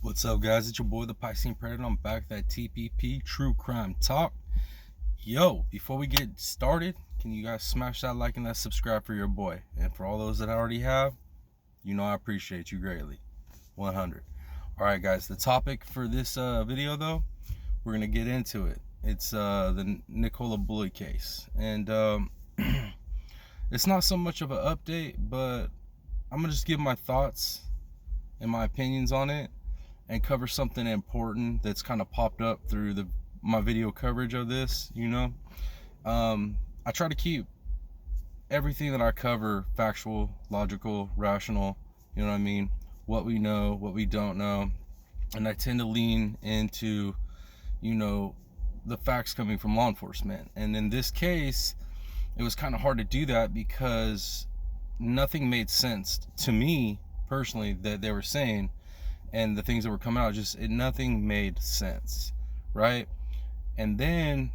What's up, guys? It's your boy, the Piscean Predator. I'm back with that TPP True Crime Talk. Yo, before we get started, can you guys smash that like and that subscribe for your boy? And for all those that I already have, you know I appreciate you greatly. 100. All right, guys. The topic for this video, though, we're gonna get into it. It's the Nicola Bulley case, and it's not so much of an update, but I'm gonna just give my thoughts and my opinions on it, and cover something important that's kind of popped up through my video coverage of this. I try to keep everything that I cover factual, logical, rational, you know what I mean, what we know, what we don't know, and I tend to lean into the facts coming from law enforcement. And in this case, it was kind of hard to do that because nothing made sense to me personally that they were saying, and the things that were coming out, nothing made sense, right? And then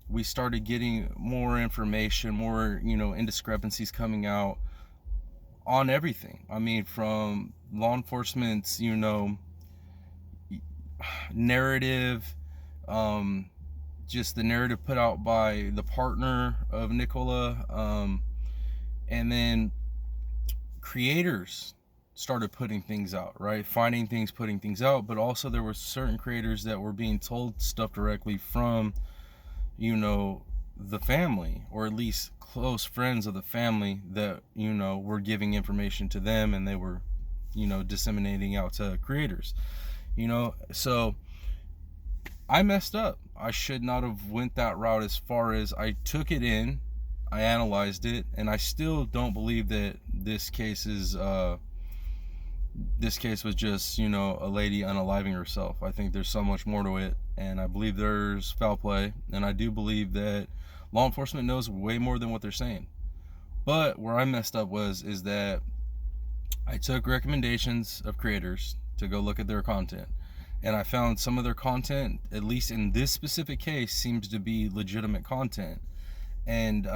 we started getting more information, more indiscrepancies coming out on everything. I mean, from law enforcement's narrative, just the narrative put out by the partner of Nicola, and then creators started putting things out, right? Finding things, putting things out. But also there were certain creators that were being told stuff directly from the family, or at least close friends of the family, that were giving information to them, and they were disseminating out to creators. So I messed up. I should not have went that route. As far as I took it in, I analyzed it, and I still don't believe that this case was just a lady unaliving herself. I think there's so much more to it, and I believe there's foul play, and I do believe that law enforcement knows way more than what they're saying. But where I messed up is that I took recommendations of creators to go look at their content, and I found some of their content, at least in this specific case, seems to be legitimate content. And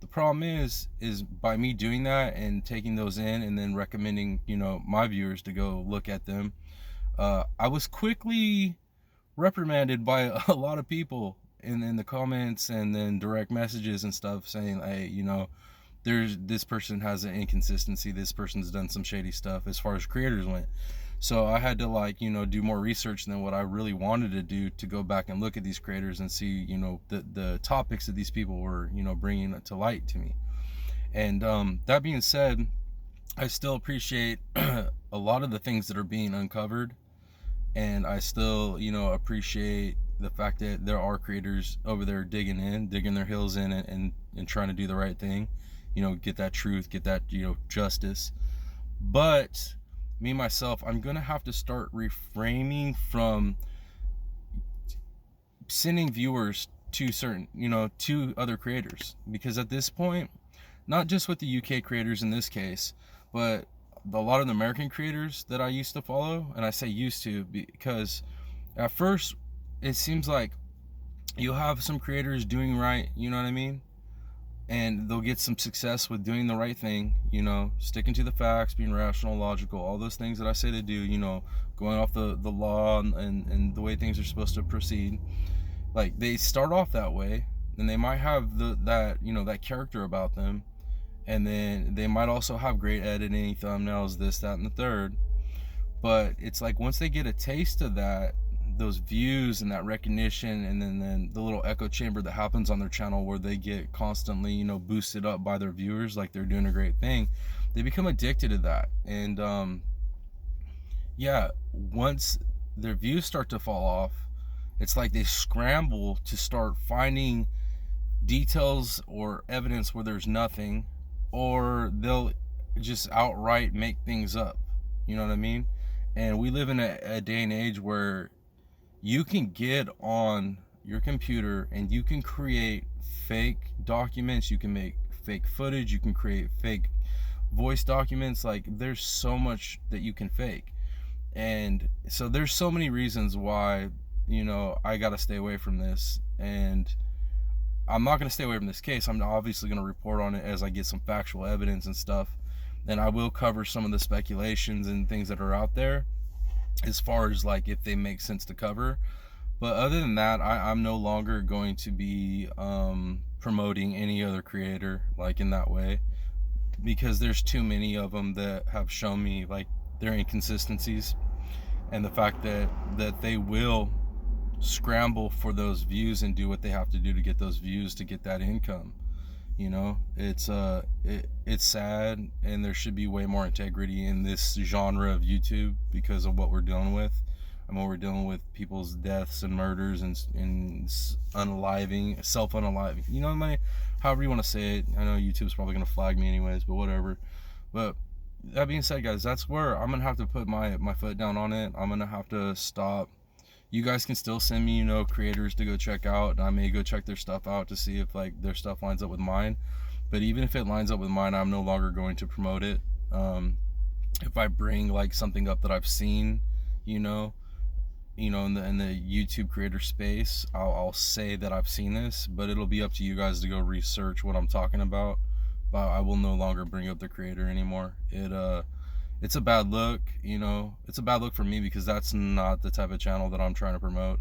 the problem is by me doing that and taking those in and then recommending my viewers to go look at them, I was quickly reprimanded by a lot of people in the comments and then direct messages and stuff, saying, hey, this person has an inconsistency, this person's done some shady stuff as far as creators went. So I had to do more research than what I really wanted to do, to go back and look at these creators and see the topics that these people were bringing to light to me. And that being said, I still appreciate a lot of the things that are being uncovered, and I still appreciate the fact that there are creators over there digging their heels in, and trying to do the right thing, get that truth, get that justice. But me myself, I'm gonna have to start refraining from sending viewers to to other creators, because at this point, not just with the UK creators in this case, but a lot of the American creators that I used to follow, and I say used to because at first it seems like you'll have some creators doing right, you know what I mean, and they'll get some success with doing the right thing, sticking to the facts, being rational, logical, all those things that I say to do, going off the law and the way things are supposed to proceed. Like, they start off that way, and they might have that character about them, and then they might also have great editing, thumbnails, this, that, and the third. But it's like, once they get a taste of those views and that recognition, and then the little echo chamber that happens on their channel, where they get constantly boosted up by their viewers like they're doing a great thing, they become addicted to that. And yeah, once their views start to fall off, it's like they scramble to start finding details or evidence where there's nothing, or they'll just outright make things up, you know what I mean? And we live in a day and age where you can get on your computer and you can create fake documents, you can make fake footage, you can create fake voice documents. Like, there's so much that you can fake. And so there's so many reasons why I gotta stay away from this. And I'm not going to stay away from this case. I'm obviously going to report on it as I get some factual evidence and stuff. And I will cover some of the speculations and things that are out there. as far as like if they make sense to cover. But other than that, I'm no longer going to be promoting any other creator like in that way, because there's too many of them that have shown me like their inconsistencies, and the fact that they will scramble for those views and do what they have to do to get those views, to get that income. You know, it's sad, and there should be way more integrity in this genre of YouTube because of what we're dealing with. I mean, we're dealing with people's deaths and murders and unaliving, self-unaliving. You know, however you want to say it. I know YouTube's probably going to flag me anyways, but whatever. But that being said, guys, that's where I'm going to have to put my foot down on it. I'm going to have to stop. You guys can still send me, you know, creators to go check out, and I may go check their stuff out to see if like their stuff lines up with mine. But even if it lines up with mine, I'm no longer going to promote it. If I bring like something up that I've seen, you know, in the YouTube creator space, I'll say that I've seen this, but it'll be up to you guys to go research what I'm talking about. But I will no longer bring up the creator anymore. It's a bad look, you know. It's a bad look for me because that's not the type of channel that I'm trying to promote.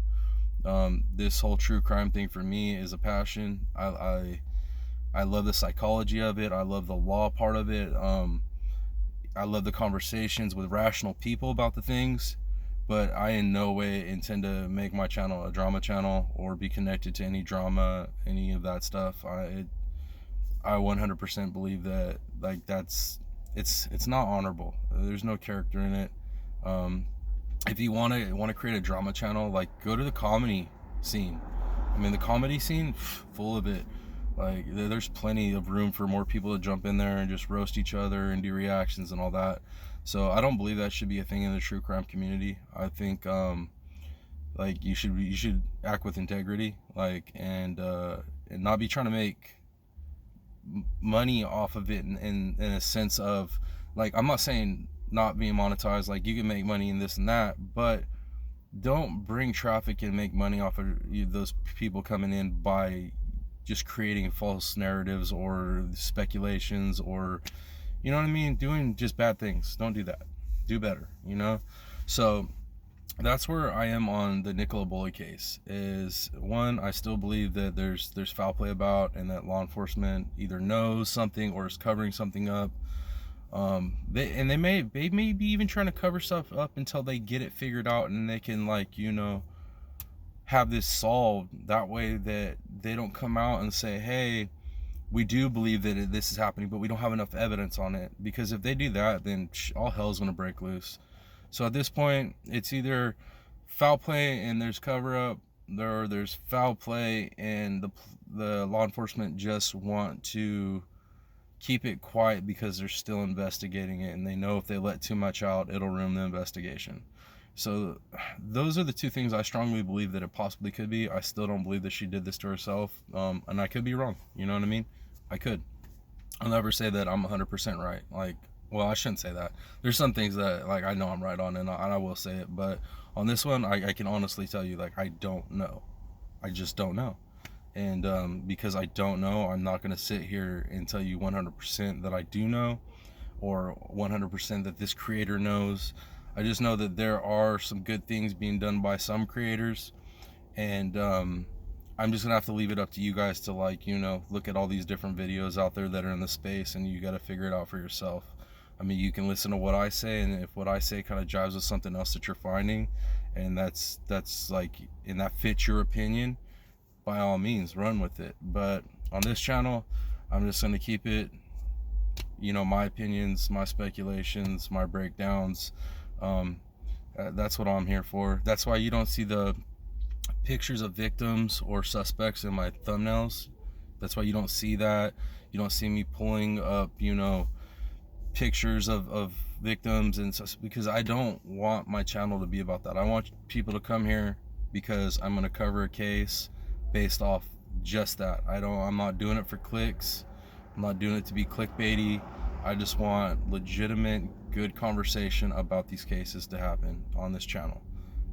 This whole true crime thing for me is a passion. I love the psychology of it. I love the law part of it. I love the conversations with rational people about the things, but I in no way intend to make my channel a drama channel or be connected to any drama, any of that stuff. I 100% believe that like it's not honorable. There's no character in it. If you want to create a drama channel, like go to the comedy scene. I mean, the comedy scene, full of it. Like there's plenty of room for more people to jump in there and just roast each other and do reactions and all that. So I don't believe that should be a thing in the true crime community. I think like you should act with integrity, like and not be trying to make money off of it in a sense of like, I'm not saying not being monetized, like you can make money in this and that, but don't bring traffic and make money off of those people coming in by just creating false narratives or speculations, or you know what I mean, doing just bad things. Don't do that. Do better, you know. So that's where I am on the Nicola Bulley case. Is one, I still believe that there's foul play about, and that law enforcement either knows something or is covering something up. They may be even trying to cover stuff up until they get it figured out, and they can, like, you know, have this solved. That way that they don't come out and say, hey, we do believe that this is happening, but we don't have enough evidence on it. Because if they do that, then all hell's gonna break loose. So at this point, it's either foul play and there's cover up, or there's foul play and the law enforcement just want to keep it quiet because they're still investigating it, and they know if they let too much out, it'll ruin the investigation. So those are the two things I strongly believe that it possibly could be. I still don't believe that she did this to herself, and I could be wrong. You know what I mean? I could. I'll never say that I'm 100% right. Like, well, I shouldn't say that. There's some things that like I know I'm right on, and I will say it. But on this one, I can honestly tell you, like, I don't know. I just don't know. And because I don't know, I'm not going to sit here and tell you 100% that I do know, or 100% that this creator knows. I just know that there are some good things being done by some creators, and I'm just gonna have to leave it up to you guys to, like, you know, look at all these different videos out there that are in the space, and you got to figure it out for yourself. I mean, you can listen to what I say, and if what I say kind of jives with something else that you're finding, and that's like, and that fits your opinion, by all means, run with it. But on this channel, I'm just gonna keep it, you know, my opinions, my speculations, my breakdowns. That's what I'm here for. That's why you don't see the pictures of victims or suspects in my thumbnails. That's why you don't see that. You don't see me pulling up, you know, pictures of victims, and because I don't want my channel to be about that. I want people to come here because I'm going to cover a case based off just that. I'm not doing it for clicks. I'm not doing it to be clickbaity. I just want legitimate, good conversation about these cases to happen on this channel.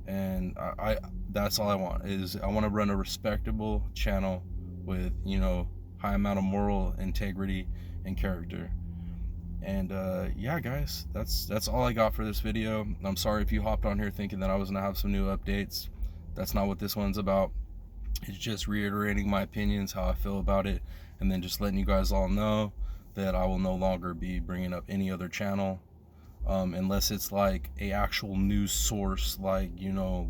And I that's all I want. Is I want to run a respectable channel with, you know, high amount of moral integrity and character. And yeah, guys, that's all I got for this video. I'm sorry if you hopped on here thinking that I was gonna have some new updates. That's not what this one's about. It's just reiterating my opinions, how I feel about it, and then just letting you guys all know that I will no longer be bringing up any other channel unless it's like a actual news source, like, you know,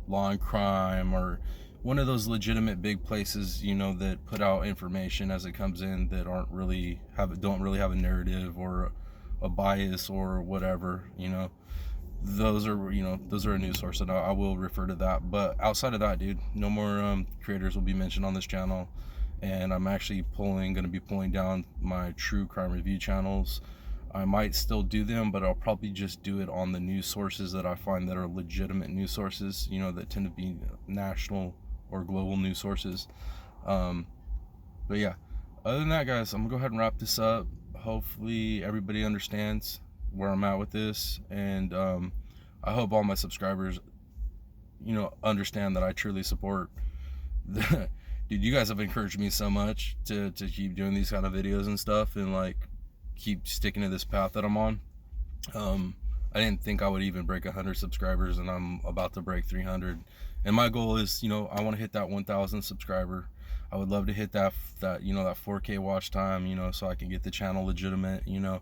Law and Crime, or one of those legitimate big places, you know, that put out information as it comes in, that don't really have a narrative or a bias or whatever, you know. Those are a news source, and I will refer to that. But outside of that, dude, no more creators will be mentioned on this channel. And I'm actually going to be pulling down my true crime review channels. I might still do them, but I'll probably just do it on the news sources that I find that are legitimate news sources, you know, that tend to be national or global news sources. But yeah, other than that, guys, I'm gonna go ahead and wrap this up. Hopefully everybody understands where I'm at with this, and I hope all my subscribers, you know, understand that I truly support the dude, you guys have encouraged me so much to keep doing these kind of videos and stuff, and like keep sticking to this path that I'm on. I didn't think I would even break 100 subscribers, and I'm about to break 300. And my goal is, you know, I want to hit that 1,000 subscriber. I would love to hit that you know, that 4K watch time, you know, so I can get the channel legitimate, you know.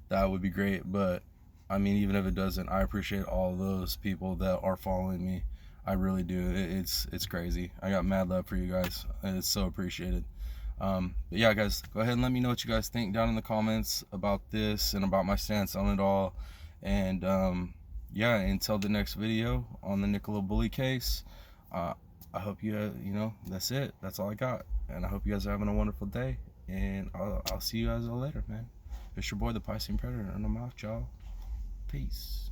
That would be great. But I mean, even if it doesn't, I appreciate all those people that are following me. I really do. It's crazy. I got mad love for you guys, and it's so appreciated. But yeah, guys, go ahead and let me know what you guys think down in the comments about this and about my stance on it all. And yeah, until the next video on the Nicola Bulley case, I hope you know, that's it. That's all I got. And I hope you guys are having a wonderful day. And I'll see you guys all later, man. It's your boy, the Piscean Predator, and I'm out, y'all. Peace.